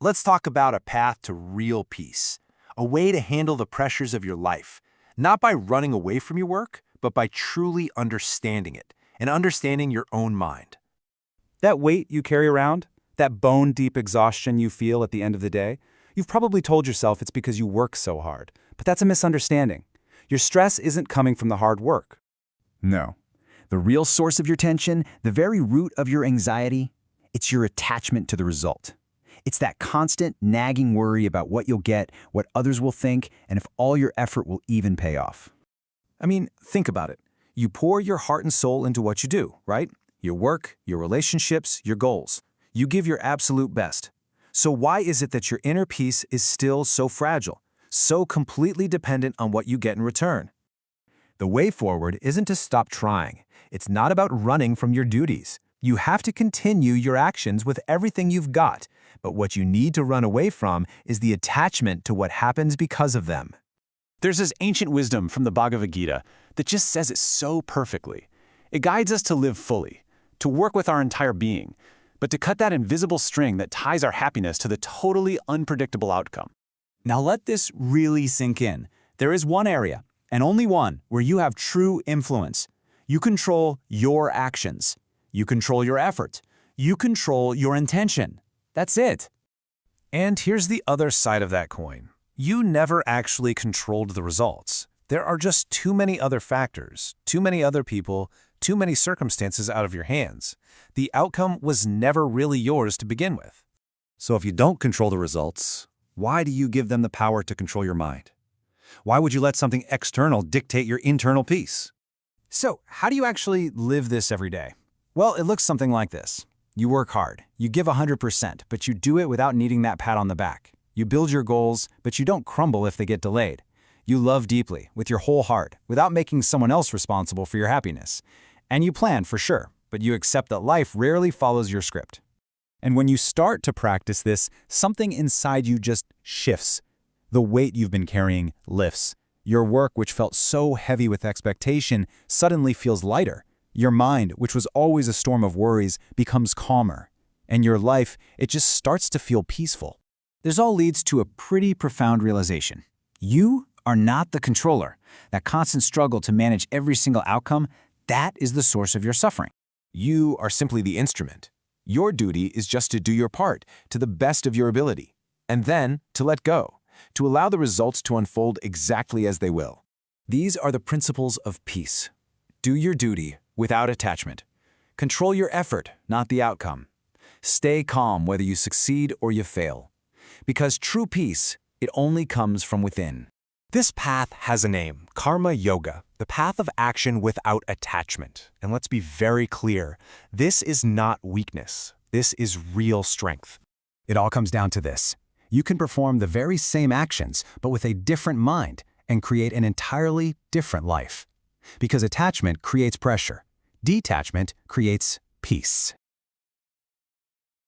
Let's talk about a path to real peace, a way to handle the pressures of your life, not by running away from your work, but by truly understanding it and understanding your own mind. That weight you carry around, that bone-deep exhaustion you feel at the end of the day, you've probably told yourself it's because you work so hard, but that's a misunderstanding. Your stress isn't coming from the hard work. No. The real source of your tension, the very root of your anxiety, it's your attachment to the result. It's that constant, nagging worry about what you'll get, what others will think, and if all your effort will even pay off. I mean, think about it. You pour your heart and soul into what you do, right? Your work, your relationships, your goals. You give your absolute best. So why is it that your inner peace is still so fragile, so completely dependent on what you get in return? The way forward isn't to stop trying. It's not about running from your duties. You have to continue your actions with everything you've got, but what you need to run away from is the attachment to what happens because of them. There's this ancient wisdom from the Bhagavad Gita that just says it so perfectly. It guides us to live fully, to work with our entire being, but to cut that invisible string that ties our happiness to the totally unpredictable outcome. Now let this really sink in. There is one area, and only one, where you have true influence. You control your actions. You control your effort. You control your intention. That's it. And here's the other side of that coin. You never actually controlled the results. There are just too many other factors, too many other people, too many circumstances out of your hands. The outcome was never really yours to begin with. So if you don't control the results, why do you give them the power to control your mind? Why would you let something external dictate your internal peace? So, how do you actually live this every day? Well, it looks something like this. You work hard, you give 100%, but you do it without needing that pat on the back. You build your goals, but you don't crumble if they get delayed. You love deeply, with your whole heart, without making someone else responsible for your happiness. And you plan for sure, but you accept that life rarely follows your script. And when you start to practice this, something inside you just shifts. The weight you've been carrying lifts. Your work, which felt so heavy with expectation, suddenly feels lighter. Your mind, which was always a storm of worries, becomes calmer. And your life, it just starts to feel peaceful. This all leads to a pretty profound realization. You are not the controller. That constant struggle to manage every single outcome, that is the source of your suffering. You are simply the instrument. Your duty is just to do your part to the best of your ability, and then to let go, to allow the results to unfold exactly as they will. These are the principles of peace. Do your duty without attachment. Control your effort, not the outcome. Stay calm whether you succeed or you fail. Because true peace, it only comes from within. This path has a name, Karma Yoga, the path of action without attachment. And let's be very clear, this is not weakness. This is real strength. It all comes down to this. You can perform the very same actions, but with a different mind, and create an entirely different life. Because attachment creates pressure. Detachment creates peace.